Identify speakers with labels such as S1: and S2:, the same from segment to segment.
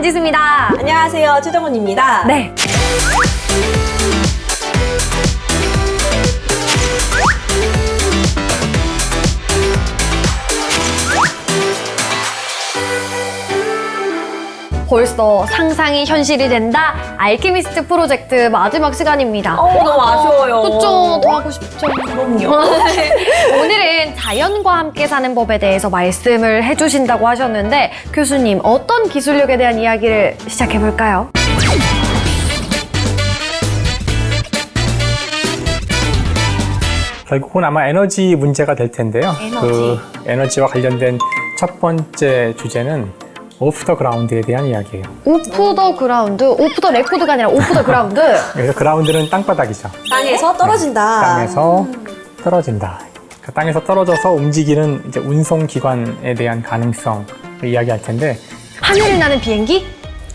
S1: 김지수입니다.
S2: 안녕하세요. 최정은입니다.
S1: 네. 벌써 상상이 현실이 된다. 알케미스트 프로젝트 마지막 시간입니다.
S2: 너무 아쉬워요.
S1: 그쵸, 더 하고 싶죠.
S2: 그럼요.
S1: 오늘은 자연과 함께 사는 법에 대해서 말씀을 해주신다고 하셨는데 교수님, 어떤 기술력에 대한 이야기를 시작해볼까요?
S3: 결국은 아마 에너지 문제가 될 텐데요. 그 에너지와 관련된 첫 번째 주제는 오프 더 그라운드에 대한 이야기예요.
S1: 오프 더 그라운드, 오프 더 레코드가 아니라 오프 더 그라운드.
S3: 그래서 그라운드는 땅바닥이죠.
S2: 땅에서 떨어진다.
S3: 땅에서 떨어진다. 그 땅에서 떨어져서 움직이는 이제 운송 기관에 대한 가능성을 이야기할 텐데,
S1: 하늘을 나는 비행기?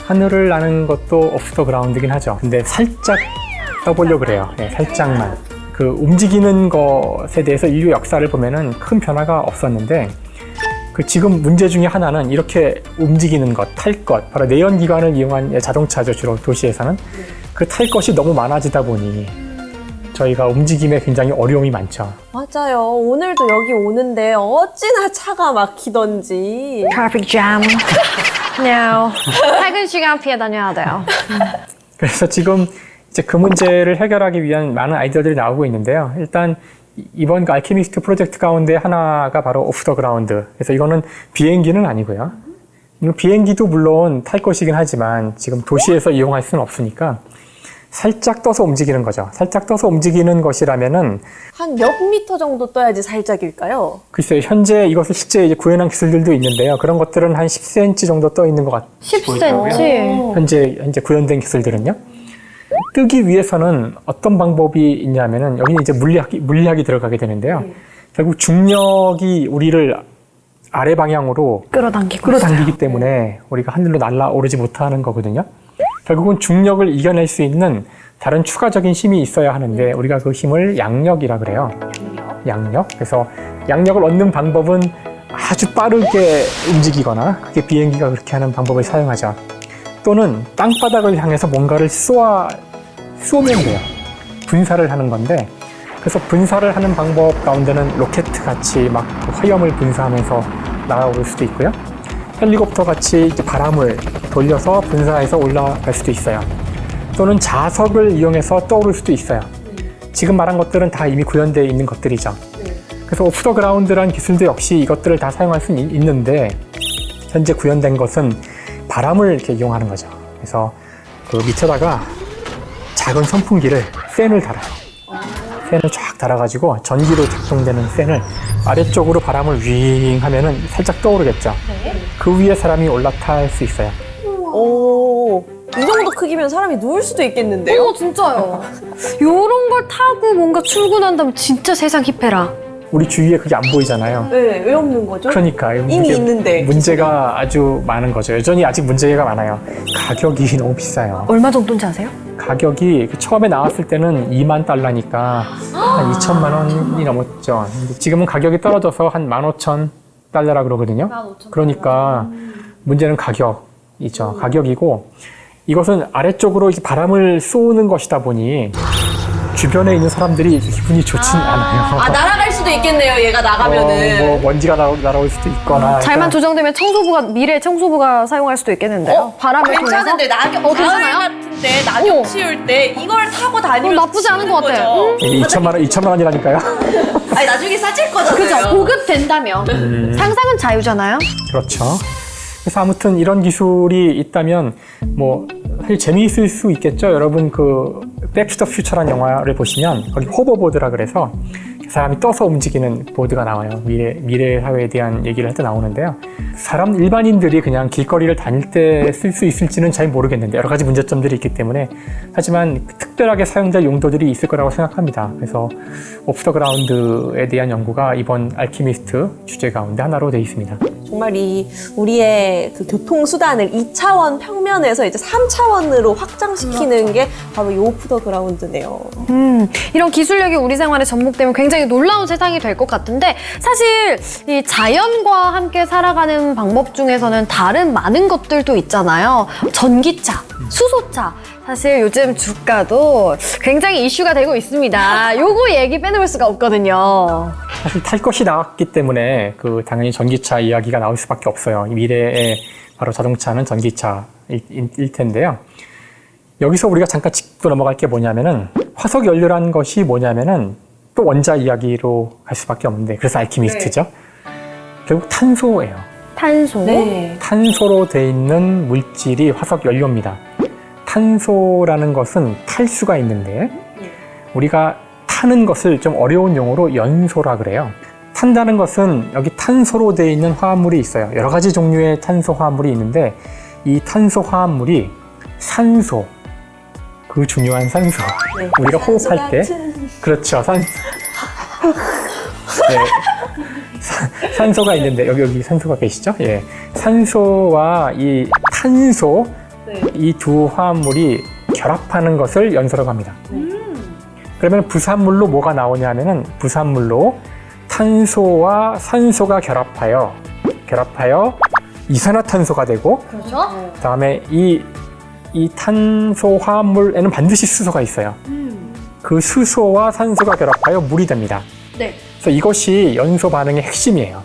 S3: 하늘을 나는 것도 오프 더 그라운드긴 하죠. 근데 살짝 떠보려고 그래요. 네, 살짝만. 그 움직이는 것에 대해서 인류 역사를 보면은 큰 변화가 없었는데, 그 지금 문제 중에 하나는 이렇게 움직이는 것, 탈 것, 바로 내연기관을 이용한 자동차죠, 주로 도시에서는. 그 탈 것이 너무 많아지다 보니 저희가 움직임에 굉장히 어려움이 많죠.
S2: 맞아요. 오늘도 여기 오는데 어찌나 차가 막히던지.
S1: 트래픽 잼. No. 퇴근 시간 피해 다녀야 돼요.
S3: 그래서 지금 이제 그 문제를 해결하기 위한 많은 아이디어들이 나오고 있는데요. 일단 이번 그 알케미스트 프로젝트 가운데 하나가 바로 오프 더 그라운드. 그래서 이거는 비행기는 아니고요. 비행기도 물론 탈 것이긴 하지만 지금 도시에서 이용할 수는 없으니까 살짝 떠서 움직이는 거죠. 살짝 떠서 움직이는 것이라면은
S2: 한 몇 미터 정도 떠야지 살짝일까요?
S3: 글쎄요, 현재 이것을 실제 이제 구현한 기술들도 있는데요. 그런 것들은 한 10cm 정도 떠 있는 것 같아요.
S1: 10cm.
S3: 현재 구현된 기술들은요. 뜨기 위해서는 어떤 방법이 있냐면은 여기는 이제 물리학이 들어가게 되는데요. 결국 중력이 우리를 아래 방향으로 끌어당기기 때문에 우리가 하늘로 날아오르지 못하는 거거든요. 결국은 중력을 이겨낼 수 있는 다른 추가적인 힘이 있어야 하는데 우리가 그 힘을 양력이라 그래요. 양력. 그래서 양력을 얻는 방법은 아주 빠르게 움직이거나 그게 비행기가 그렇게 하는 방법을 사용하죠. 또는 땅바닥을 향해서 뭔가를 쏘면 돼요. 분사를 하는 건데, 그래서 분사를 하는 방법 가운데는 로켓 같이 막 화염을 분사하면서 날아올 수도 있고요. 헬리콥터 같이 이제 바람을 돌려서 분사해서 올라갈 수도 있어요. 또는 자석을 이용해서 떠오를 수도 있어요. 지금 말한 것들은 다 이미 구현되어 있는 것들이죠. 그래서 오프 더 그라운드라는 기술도 역시 이것들을 다 사용할 수 있는데, 현재 구현된 것은 바람을 이렇게 이용하는 거죠. 그래서 그 밑에다가 작은 선풍기를, 팬을 달아요. 팬을 쫙 달아가지고 전기로 작동되는 팬을 아래쪽으로 바람을 윙 하면은 살짝 떠오르겠죠. 그 위에 사람이 올라탈 수 있어요.
S2: 오, 이 정도 크기면 사람이 누울 수도 있겠는데요?
S1: 진짜요. 요런 걸 타고 뭔가 출근한다면 진짜 세상 힙해라.
S3: 우리 주위에 그게 안 보이잖아요.
S2: 네, 왜 없는 거죠?
S3: 그러니까
S2: 이미 있는데.
S3: 문제가 아주 많은 거죠. 여전히 아직 문제가 많아요. 가격이 너무 비싸요.
S1: 얼마 정도인지 아세요?
S3: 가격이 처음에 나왔을 때는 2만 달러니까 한 2천만 원이 넘었죠. 근데 지금은 가격이 떨어져서 한 15,000달러라 그러거든요. 그러니까 문제는 가격이죠. 가격이고, 이것은 아래쪽으로 바람을 쏘는 것이다 보니 주변에 있는 사람들이 기분이 좋진 않아요.
S2: 날아갈 수도 있겠네요, 얘가 나가면은.
S3: 뭐 먼지가 날아올 수도 있거나.
S1: 잘만 조정되면 미래 청소부가 사용할 수도 있겠는데요. 바람을
S2: 괜찮은데,
S1: 통해서?
S2: 가을
S1: 괜찮아요?
S2: 같은데, 낙엽 치울 때 이걸 타고 다니면
S1: 나쁘지 않은 것 같아요.
S3: 이게 2천만 원이라니까요.
S2: 아니, 나중에 싸질 거잖아요.
S1: 그죠? 고급된다며. 상상은 자유잖아요.
S3: 그렇죠. 그래서 아무튼 이런 기술이 있다면 뭐 사실 재미있을 수 있겠죠. 여러분 그 백투더 퓨처라는 영화를 보시면 거기 호버보드라 그래서 사람이 떠서 움직이는 보드가 나와요. 미래 사회에 대한 얘기를 할 때 나오는데요. 일반인들이 그냥 길거리를 다닐 때 쓸 수 있을지는 잘 모르겠는데 여러 가지 문제점들이 있기 때문에, 하지만 특별하게 사용될 용도들이 있을 거라고 생각합니다. 그래서 오프 더 그라운드에 대한 연구가 이번 알케미스트 주제 가운데 하나로 되어 있습니다.
S2: 정말 우리의 그 교통수단을 2차원 평면에서 이제 3차원으로 확장시키는 게 바로 이 오프 더 그라운드네요.
S1: 이런 기술력이 우리 생활에 접목되면 굉장히 놀라운 세상이 될 것 같은데 사실 이 자연과 함께 살아가는 방법 중에서는 다른 많은 것들도 있잖아요. 전기차, 수소차. 사실 요즘 주가도 굉장히 이슈가 되고 있습니다. 요거 얘기 빼놓을 수가 없거든요.
S3: 사실 탈 것이 나왔기 때문에 당연히 전기차 이야기가 나올 수밖에 없어요. 미래의 바로 자동차는 전기차일 텐데요. 여기서 우리가 잠깐 짚고 넘어갈 게 뭐냐면은 화석 연료란 것이 뭐냐면은 또 원자 이야기로 갈 수밖에 없는데 그래서 알키미스트죠. 결국 탄소예요.
S1: 탄소.
S2: 네.
S3: 탄소로 돼 있는 물질이 화석 연료입니다. 탄소라는 것은 탈 수가 있는데 우리가 타는 것을 좀 어려운 용어로 연소라 그래요. 탄다는 것은 여기 탄소로 되어 있는 화합물이 있어요. 여러 가지 종류의 탄소 화합물이 있는데 이 탄소 화합물이 산소, 그 중요한 산소.
S2: 네.
S3: 우리가 호흡할 때 그렇죠. 네. 산소가 있는데 여기 산소가 계시죠? 예. 산소와 이 탄소 이 두 화합물이 결합하는 것을 연소라고 합니다. 그러면 부산물로 뭐가 나오냐 하면은 부산물로 탄소와 산소가 결합하여 이산화탄소가 되고
S1: 그렇죠?
S3: 그다음에 이 탄소 화합물에는 반드시 수소가 있어요. 그 수소와 산소가 결합하여 물이 됩니다.
S1: 네.
S3: 그래서 이것이 연소 반응의 핵심이에요.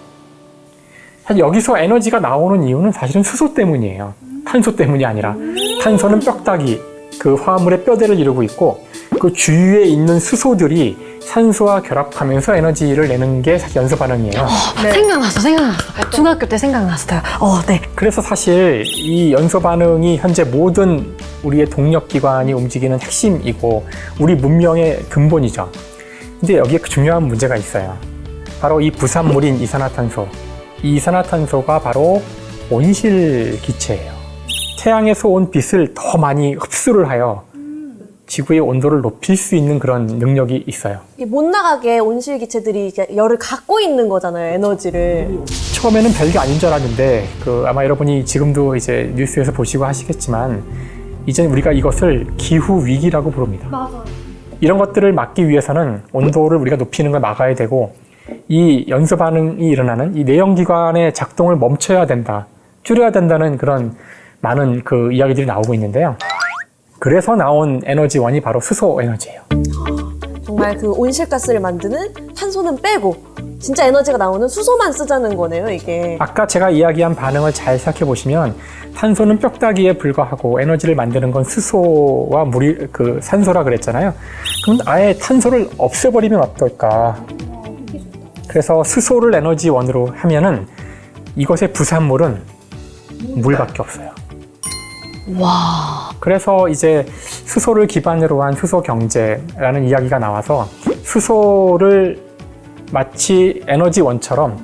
S3: 사실 여기서 에너지가 나오는 이유는 사실은 수소 때문이에요. 탄소 때문이 아니라 탄소는 뼈다귀, 그 화합물의 뼈대를 이루고 있고 그 주위에 있는 수소들이 산소와 결합하면서 에너지를 내는 게 사실 연소 반응이에요.
S1: 네. 생각났어. 중학교 때 생각났어요. 네.
S3: 그래서 사실 이 연소 반응이 현재 모든 우리의 동력 기관이 움직이는 핵심이고 우리 문명의 근본이죠. 근데 여기에 중요한 문제가 있어요. 바로 이 부산물인 이산화탄소. 이 이산화탄소가 바로 온실 기체예요. 태양에서 온 빛을 더 많이 흡수를 하여 지구의 온도를 높일 수 있는 그런 능력이 있어요.
S2: 못 나가게 온실 기체들이 이제 열을 갖고 있는 거잖아요, 에너지를.
S3: 처음에는 별게 아닌 줄 알았는데 아마 여러분이 지금도 이제 뉴스에서 보시고 하시겠지만 이제 우리가 이것을 기후 위기라고 부릅니다.
S1: 맞아요.
S3: 이런 것들을 막기 위해서는 온도를 우리가 높이는 걸 막아야 되고 이 연소 반응이 일어나는 이 내연기관의 작동을 멈춰야 된다, 줄여야 된다는 그런 많은 이야기들이 나오고 있는데요. 그래서 나온 에너지원이 바로 수소 에너지예요.
S2: 정말 그 온실가스를 만드는 탄소는 빼고 진짜 에너지가 나오는 수소만 쓰자는 거네요, 이게.
S3: 아까 제가 이야기한 반응을 잘 생각해 보시면 탄소는 뼈다귀에 불과하고 에너지를 만드는 건 수소와 산소라 그랬잖아요. 그럼 아예 탄소를 없애버리면 어떨까? 그래서 수소를 에너지원으로 하면은 이것의 부산물은 물밖에 없어요.
S1: 와.
S3: 그래서 이제 수소를 기반으로 한 수소 경제라는 이야기가 나와서 수소를 마치 에너지원처럼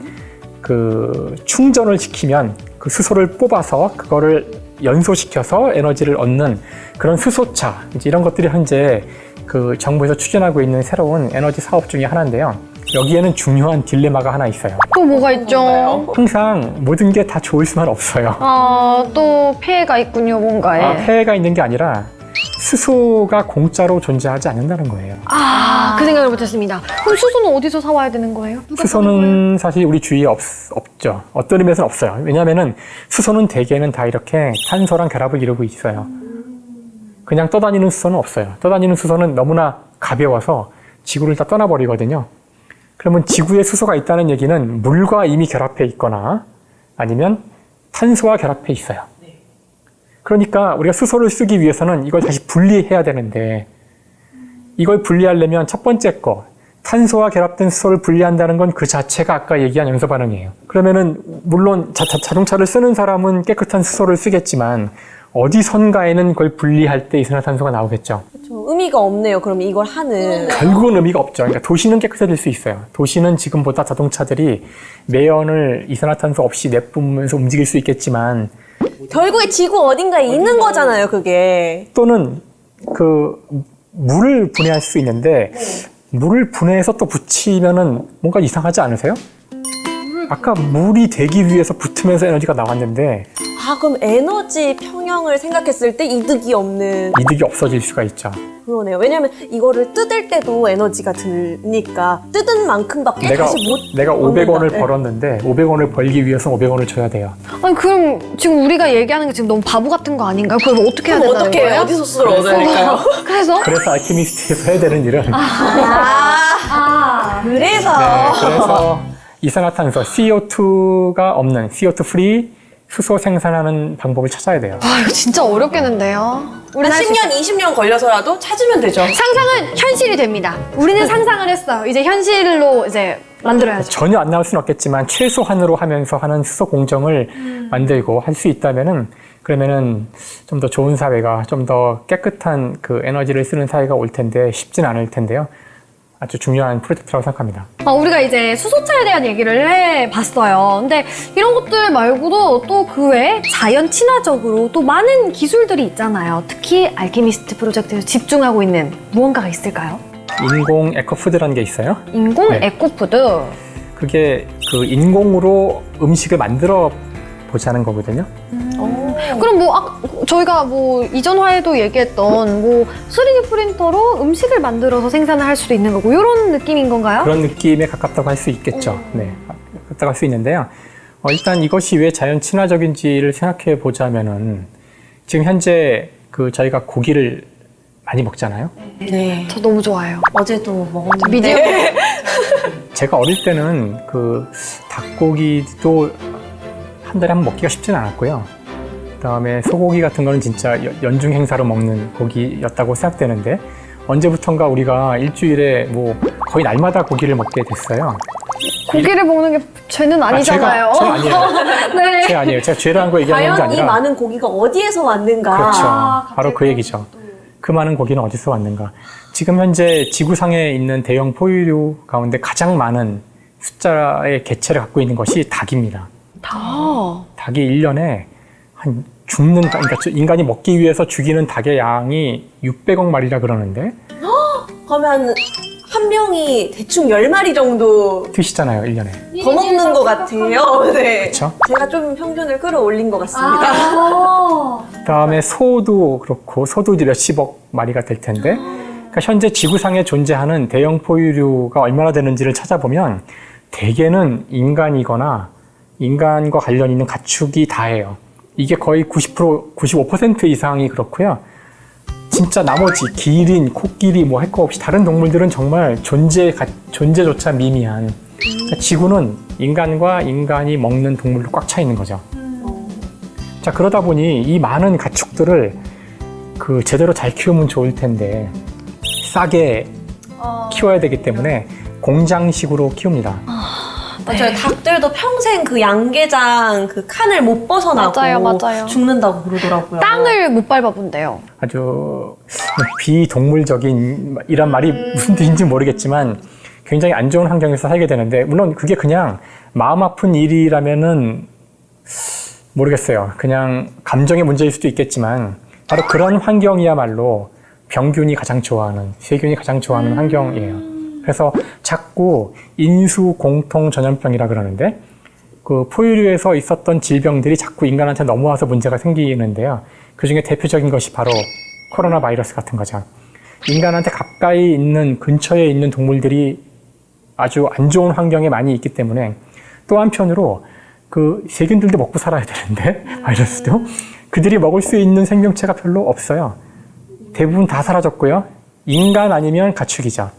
S3: 충전을 시키면 그 수소를 뽑아서 그거를 연소시켜서 에너지를 얻는 그런 수소차, 이제 이런 것들이 현재 정부에서 추진하고 있는 새로운 에너지 사업 중에 하나인데요. 여기에는 중요한 딜레마가 하나 있어요.
S1: 또 뭐가 있죠?
S3: 항상 모든 게 다 좋을 수만 없어요.
S1: 또 피해가 있군요, 뭔가에.
S3: 폐해가 있는 게 아니라 수소가 공짜로 존재하지 않는다는 거예요.
S1: 그 생각을 못했습니다. 그럼 수소는 어디서 사와야 되는 거예요?
S3: 수소는 사실 우리 주위에 없죠. 어떤 의미에서는 없어요. 왜냐하면은 수소는 대개는 다 이렇게 탄소랑 결합을 이루고 있어요. 그냥 떠다니는 수소는 없어요. 떠다니는 수소는 너무나 가벼워서 지구를 다 떠나버리거든요. 그러면 지구에 수소가 있다는 얘기는 물과 이미 결합해 있거나 아니면 탄소와 결합해 있어요. 그러니까 우리가 수소를 쓰기 위해서는 이걸 다시 분리해야 되는데 이걸 분리하려면 첫 번째 거, 탄소와 결합된 수소를 분리한다는 건 그 자체가 아까 얘기한 연소 반응이에요. 그러면은 물론 자동차를 쓰는 사람은 깨끗한 수소를 쓰겠지만 어디선가에는 그걸 분리할 때 이산화탄소가 나오겠죠.
S2: 그렇죠. 의미가 없네요, 그럼 이걸 하는.
S3: 결국은 의미가 없죠. 그러니까 도시는 깨끗해질 수 있어요. 도시는 지금보다 자동차들이 매연을 이산화탄소 없이 내뿜으면서 움직일 수 있겠지만
S2: 결국에 지구 어딘가에 있는 거잖아요, 그게.
S3: 또는 물을 분해할 수 있는데 물을 분해해서 또 붙이면은 뭔가 이상하지 않으세요? 아까 물이 되기 위해서 붙으면서 에너지가 나왔는데
S2: 아, 그럼 에너지 평형을 생각했을 때 이득이 없는
S3: 이득이 없어질 수가 있죠.
S2: 그러네요. 왜냐면 이거를 뜯을 때도 에너지가 드니까 뜯은 만큼밖에
S3: 내가
S2: 다시 못
S3: 500원을
S2: 얻는다. 네.
S3: 벌었는데 500원을 벌기 위해서 500원을 줘야 돼요.
S1: 아니 그럼 지금 우리가 얘기하는 게 지금 너무 바보 같은 거 아닌가요? 그럼 어떻게 해야
S2: 그럼
S1: 된다는
S2: 어떻게
S1: 거예요?
S2: 어디서 수를 얻어야 될까요?
S1: 그래서?
S3: 그래서 알케미스트에서 해야 되는 일은
S2: 그래서
S3: 네, 그래서 이산화탄소 CO2가 없는 CO2 프리 수소 생산하는 방법을 찾아야 돼요.
S1: 아 이거 진짜 어렵겠는데요.
S2: 한
S1: 우리는 할수
S2: 10년, 20년 걸려서라도 찾으면 되죠.
S1: 상상은 현실이 됩니다. 우리는 상상을 했어요. 이제 현실로 이제 만들어야죠.
S3: 전혀 안 나올 수는 없겠지만 최소한으로 하면서 하는 수소 공정을 만들고 할 수 있다면은 그러면은 좀 더 좋은 사회가 좀 더 깨끗한 그 에너지를 쓰는 사회가 올 텐데 쉽진 않을 텐데요. 아주 중요한 프로젝트라고 생각합니다.
S1: 우리가 이제 수소차에 대한 얘기를 해봤어요. 근데 이런 것들 말고도 또 그 외에 자연 친화적으로 또 많은 기술들이 있잖아요. 특히 알케미스트 프로젝트에서 집중하고 있는 무언가가 있을까요?
S3: 인공 에코푸드라는 게 있어요.
S1: 인공
S3: 네.
S1: 에코푸드.
S3: 그게 그 인공으로 음식을 만들어 보자는 거거든요.
S1: 그럼 뭐 저희가 뭐 이전 화에도 얘기했던 뭐 3D 프린터로 음식을 만들어서 생산을 할 수도 있는 거고 이런 느낌인 건가요?
S3: 그런 느낌에 가깝다고 할 수 있겠죠. 네, 가깝다고 할 수 있는데요. 일단 이것이 왜 자연 친화적인지를 생각해 보자면은 지금 현재 그 저희가 고기를 많이 먹잖아요.
S2: 네.
S1: 저 너무 좋아해요.
S2: 어제도 먹었는데.
S1: 미디어.
S3: 제가 어릴 때는 그 닭고기도 한 달에 한 번 먹기가 쉽진 않았고요. 그다음에 소고기 같은 거는 진짜 연중 행사로 먹는 고기였다고 생각되는데 언제부턴가 우리가 일주일에 뭐 거의 날마다 고기를 먹게 됐어요.
S1: 고기를 먹는 게 죄는 아니잖아요.
S3: 죄 아니에요.
S1: 네.
S3: 죄 아니에요. 제가 죄라는 거 얘기하는 게
S2: 과연 이
S3: 아니라
S2: 많은 고기가 어디에서 왔는가?
S3: 그렇죠. 바로 그 얘기죠. 그 많은 고기는 어디서 왔는가? 지금 현재 지구상에 있는 대형 포유류 가운데 가장 많은 숫자의 개체를 갖고 있는 것이 닭입니다. 닭이 1년에 한 죽는 닭, 그러니까 인간이 먹기 위해서 죽이는 닭의 양이 600억 마리라 그러는데
S2: 그러면 한 명이 대충 10마리 정도
S3: 드시잖아요, 1년에.
S2: 더 먹는 것 같아요. 네.
S3: 그렇죠?
S2: 제가 좀 평균을 끌어올린 것 같습니다.
S3: 그다음에 소도 그렇고 소도 이제 몇십억 마리가 될 텐데 그러니까 현재 지구상에 존재하는 대형 포유류가 얼마나 되는지를 찾아보면 대개는 인간이거나 인간과 관련 있는 가축이 다예요. 이게 거의 95% 이상이 그렇고요. 진짜 나머지 기린, 코끼리 뭐 할 거 없이 다른 동물들은 정말 존재조차 미미한 그러니까 지구는 인간과 인간이 먹는 동물로 꽉 차 있는 거죠. 자, 그러다 보니 이 많은 가축들을 그 제대로 잘 키우면 좋을 텐데 싸게 키워야 되기 때문에 공장식으로 키웁니다.
S2: 맞아요. 닭들도 평생 그 양계장 그 칸을 못 벗어나고
S1: 맞아요.
S2: 죽는다고 그러더라고요.
S1: 땅을 못 밟아본대요.
S3: 아주 비동물적인 이란 말이 무슨 뜻인지 모르겠지만 굉장히 안 좋은 환경에서 살게 되는데 물론 그게 그냥 마음 아픈 일이라면은 모르겠어요. 그냥 감정의 문제일 수도 있겠지만 바로 그런 환경이야말로 병균이 가장 좋아하는, 세균이 가장 좋아하는 환경이에요. 그래서 자꾸 인수공통 전염병이라 그러는데 그 포유류에서 있었던 질병들이 자꾸 인간한테 넘어와서 문제가 생기는데요. 그중에 대표적인 것이 바로 코로나 바이러스 같은 거죠. 인간한테 가까이 있는 근처에 있는 동물들이 아주 안 좋은 환경에 많이 있기 때문에 또 한편으로 그 세균들도 먹고 살아야 되는데 바이러스도 그들이 먹을 수 있는 생명체가 별로 없어요. 대부분 다 사라졌고요. 인간 아니면 가축이죠.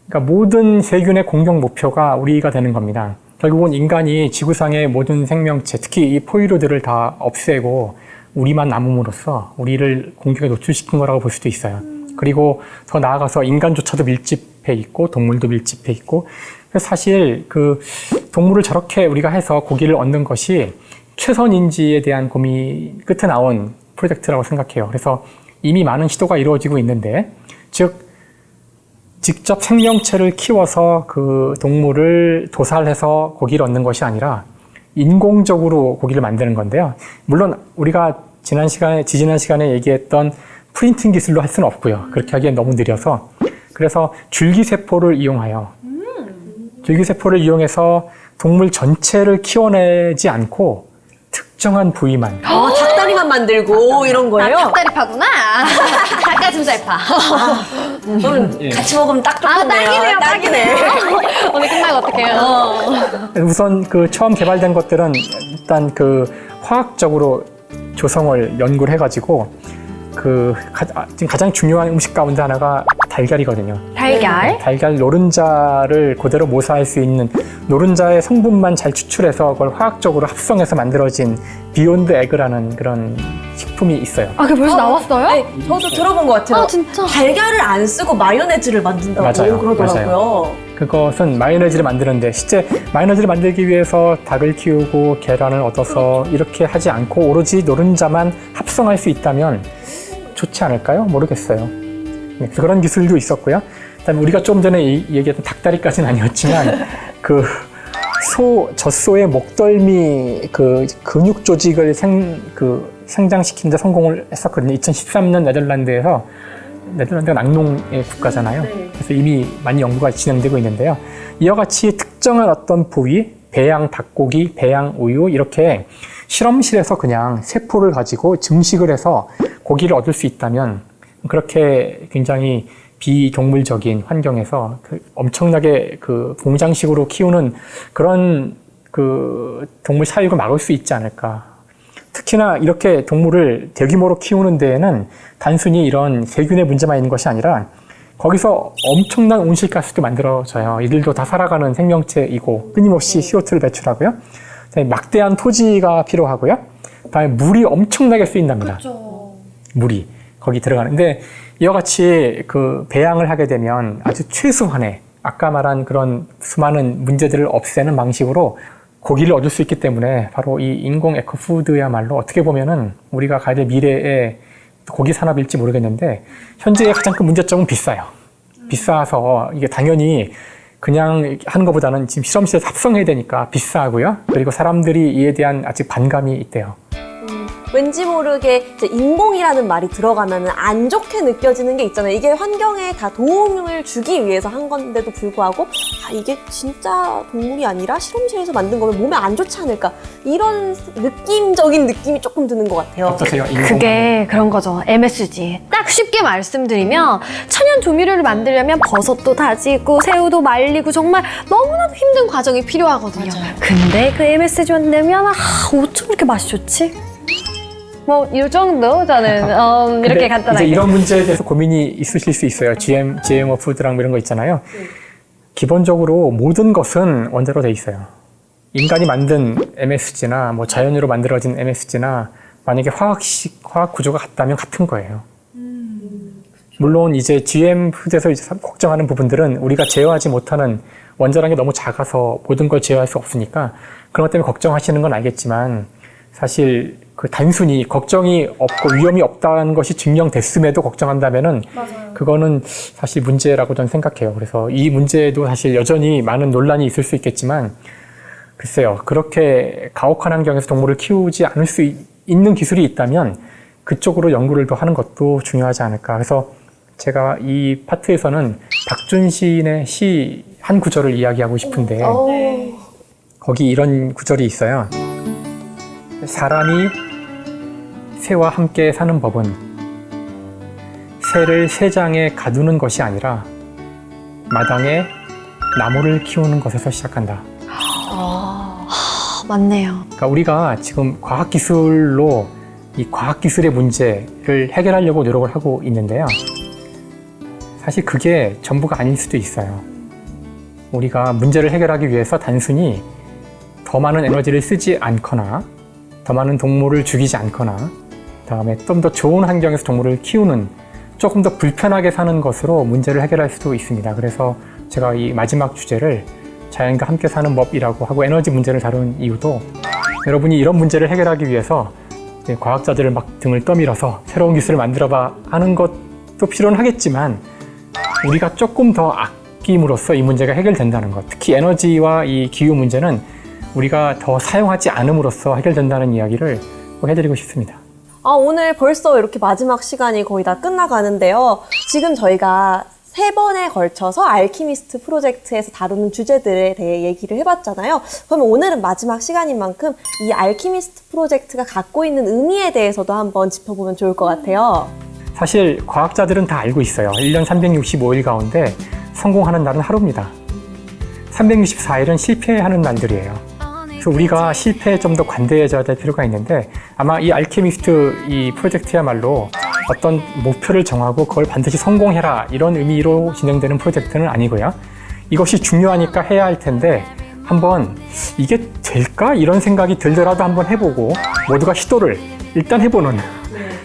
S3: 그러니까 모든 세균의 공격 목표가 우리가 되는 겁니다. 결국은 인간이 지구상의 모든 생명체, 특히 이 포유류들을 다 없애고 우리만 남음으로써 우리를 공격에 노출시킨 거라고 볼 수도 있어요. 그리고 더 나아가서 인간조차도 밀집해 있고 동물도 밀집해 있고 그래서 사실 그 동물을 저렇게 우리가 해서 고기를 얻는 것이 최선인지에 대한 고민 끝에 나온 프로젝트라고 생각해요. 그래서 이미 많은 시도가 이루어지고 있는데 즉 직접 생명체를 키워서 그 동물을 도살해서 고기를 얻는 것이 아니라 인공적으로 고기를 만드는 건데요. 물론 우리가 지지난 시간에 얘기했던 프린팅 기술로 할 수는 없고요. 그렇게 하기엔 너무 느려서 그래서 줄기세포를 이용해서 동물 전체를 키워내지 않고 특정한 부위만
S2: 닭다리만 만들고 이런 거예요?
S1: 닭다리파구나. 닭가슴살파.
S2: 그럼
S3: 예.
S2: 같이 먹으면 딱 좋겠네요.
S1: 딱이네. 오늘 끝나고 어떡해요?
S3: 우선 그 처음 개발된 것들은 일단 그 화학적으로 조성을 연구를 해가지고 지금 가장 중요한 음식 가운데 하나가 달걀이거든요.
S1: 달걀?
S3: 달걀 노른자를 그대로 모사할 수 있는 노른자의 성분만 잘 추출해서 그걸 화학적으로 합성해서 만들어진 비욘드 에그라는 그런 식품이 있어요.
S1: 아, 그게 벌써 나왔어요?
S2: 네, 저도 들어본 것 같아요.
S1: 아, 진짜?
S2: 달걀을 안 쓰고 마요네즈를 만든다고
S3: 맞아요.
S2: 그러더라고요.
S3: 그것은 마요네즈를 만드는데 실제 마요네즈를 만들기 위해서 닭을 키우고 계란을 얻어서 이렇게 하지 않고 오로지 노른자만 합성할 수 있다면 좋지 않을까요? 모르겠어요. 네, 그런 기술도 있었고요. 그다음에 우리가 좀 전에 얘기했던 닭다리까지는 아니었지만 젖소의 목덜미 근육 조직을 생장시키는 데 성공을 했었거든요. 2013년 네덜란드가 낙농의 국가잖아요. 그래서 이미 많이 연구가 진행되고 있는데요. 이와 같이 특정한 어떤 부위, 배양 닭고기, 배양 우유 이렇게 실험실에서 그냥 세포를 가지고 증식을 해서 고기를 얻을 수 있다면 그렇게 굉장히 비동물적인 환경에서 엄청나게 공장식으로 키우는 그런 동물 사육을 막을 수 있지 않을까. 특히나 이렇게 동물을 대규모로 키우는 데에는 단순히 이런 세균의 문제만 있는 것이 아니라 거기서 엄청난 온실가스도 만들어져요. 이들도 다 살아가는 생명체이고 끊임없이 CO2를 배출하고요. 막대한 토지가 필요하고요. 그다음에 물이 엄청나게 쓰인답니다.
S1: 그렇죠.
S3: 물이 거기 들어가는데 이와 같이 배양을 하게 되면 아주 최소한의 아까 말한 그런 수많은 문제들을 없애는 방식으로 고기를 얻을 수 있기 때문에 바로 이 인공 에코푸드야말로 어떻게 보면은 우리가 가야 될 미래의 고기 산업일지 모르겠는데 현재의 가장 큰 문제점은 비싸요. 비싸서 이게 당연히 그냥 하는 것보다는 지금 실험실에서 합성해야 되니까 비싸고요. 그리고 사람들이 이에 대한 아직 반감이 있대요.
S2: 왠지 모르게 이제 인공이라는 말이 들어가면 안 좋게 느껴지는 게 있잖아요. 이게 환경에 다 도움을 주기 위해서 한 건데도 불구하고 이게 진짜 동물이 아니라 실험실에서 만든 거면 몸에 안 좋지 않을까 이런 느낌적인 느낌이 조금 드는 것 같아요.
S3: 어떠세요?
S1: 그게 그런 거죠. MSG. 딱 쉽게 말씀드리면 천연 조미료를 만들려면 버섯도 다지고 새우도 말리고 정말 너무나도 힘든 과정이 필요하거든요. 근데 그 MSG 만들면 어쩜 그렇게 맛이 좋지? 뭐 이 정도 저는 이렇게 간단하게.
S3: 이제 이런 문제에 대해서 고민이 있으실 수 있어요. GMO 푸드랑 이런 거 있잖아요. 기본적으로 모든 것은 원자로 돼 있어요. 인간이 만든 MSG나 뭐 자연으로 만들어진 MSG나 만약에 화학 구조가 같다면 같은 거예요. 물론 이제 GM 푸드에서 이제 걱정하는 부분들은 우리가 제어하지 못하는 원자량이 너무 작아서 모든 걸 제어할 수 없으니까 그런 것 때문에 걱정하시는 건 알겠지만 사실 단순히 걱정이 없고 위험이 없다는 것이 증명됐음에도 걱정한다면은 그거는 사실 문제라고 저는 생각해요. 그래서 이 문제도 사실 여전히 많은 논란이 있을 수 있겠지만 글쎄요. 그렇게 가혹한 환경에서 동물을 키우지 않을 수 있는 기술이 있다면 그쪽으로 연구를 더 하는 것도 중요하지 않을까. 그래서 제가 이 파트에서는 박준신의 시 한 구절을 이야기하고 싶은데 거기 이런 구절이 있어요. 사람이 새와 함께 사는 법은 새를 새장에 가두는 것이 아니라 마당에 나무를 키우는 것에서 시작한다.
S1: 맞네요.
S3: 그러니까 우리가 지금 과학기술로 이 과학기술의 문제를 해결하려고 노력을 하고 있는데요. 사실 그게 전부가 아닐 수도 있어요. 우리가 문제를 해결하기 위해서 단순히 더 많은 에너지를 쓰지 않거나 더 많은 동물을 죽이지 않거나 그다음에 좀 더 좋은 환경에서 동물을 키우는 조금 더 불편하게 사는 것으로 문제를 해결할 수도 있습니다. 그래서 제가 이 마지막 주제를 자연과 함께 사는 법이라고 하고 에너지 문제를 다룬 이유도 여러분이 이런 문제를 해결하기 위해서 과학자들을 막 등을 떠밀어서 새로운 기술을 만들어봐 하는 것도 필요는 하겠지만 우리가 조금 더 아낌으로써 이 문제가 해결된다는 것, 특히 에너지와 이 기후 문제는 우리가 더 사용하지 않음으로써 해결된다는 이야기를 꼭 해드리고 싶습니다.
S2: 오늘 벌써 이렇게 마지막 시간이 거의 다 끝나가는데요. 지금 저희가 3번에 걸쳐서 알키미스트 프로젝트에서 다루는 주제들에 대해 얘기를 해봤잖아요. 그러면 오늘은 마지막 시간인 만큼 이 알키미스트 프로젝트가 갖고 있는 의미에 대해서도 한번 짚어보면 좋을 것 같아요.
S3: 사실 과학자들은 다 알고 있어요. 1년 365일 가운데 성공하는 날은 하루입니다. 364일은 실패하는 날들이에요. 그래서 우리가 실패에 좀 더 관대해져야 될 필요가 있는데 아마 이 알케미스트 이 프로젝트야말로 어떤 목표를 정하고 그걸 반드시 성공해라 이런 의미로 진행되는 프로젝트는 아니고요. 이것이 중요하니까 해야 할 텐데 한번 이게 될까? 이런 생각이 들더라도 한번 해보고 모두가 시도를 일단 해보는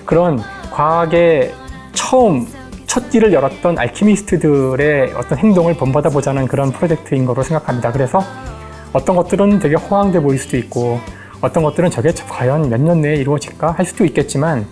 S3: 그런 과학의 첫 길을 열었던 알키미스트들의 어떤 행동을 본받아 보자는 그런 프로젝트인 거로 생각합니다. 그래서 어떤 것들은 되게 허황돼 보일 수도 있고 어떤 것들은 저게 과연 몇 년 내에 이루어질까 할 수도 있겠지만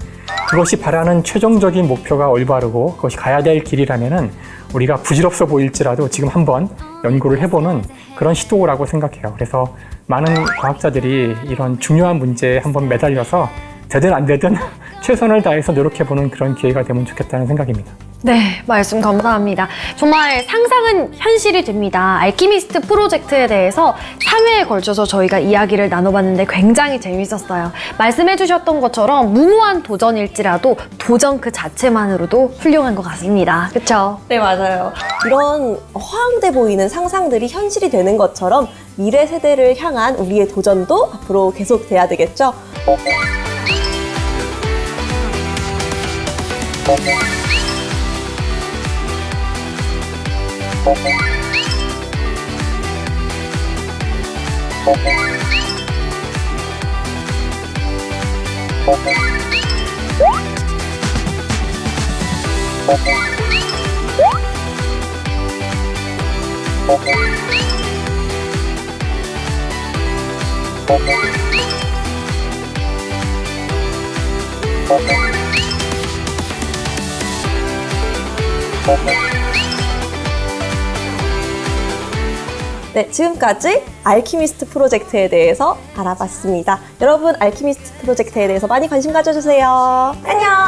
S3: 그것이 바라는 최종적인 목표가 올바르고 그것이 가야 될 길이라면은 우리가 부질없어 보일지라도 지금 한번 연구를 해보는 그런 시도라고 생각해요. 그래서 많은 과학자들이 이런 중요한 문제에 한번 매달려서 되든 안 되든 최선을 다해서 노력해보는 그런 기회가 되면 좋겠다는 생각입니다.
S1: 네, 말씀 감사합니다. 정말 상상은 현실이 됩니다. 알키미스트 프로젝트에 대해서 3회에 걸쳐서 저희가 이야기를 나눠봤는데 굉장히 재밌었어요. 말씀해주셨던 것처럼 무모한 도전일지라도 도전 그 자체만으로도 훌륭한 것 같습니다. 그렇죠?
S2: 네, 맞아요. 이런 허황돼 보이는 상상들이 현실이 되는 것처럼 미래 세대를 향한 우리의 도전도 앞으로 계속돼야 되겠죠? 네, 지금까지 알키미스트 프로젝트에 대해서 알아봤습니다. 여러분, 알키미스트 프로젝트에 대해서 많이 관심 가져주세요. 안녕!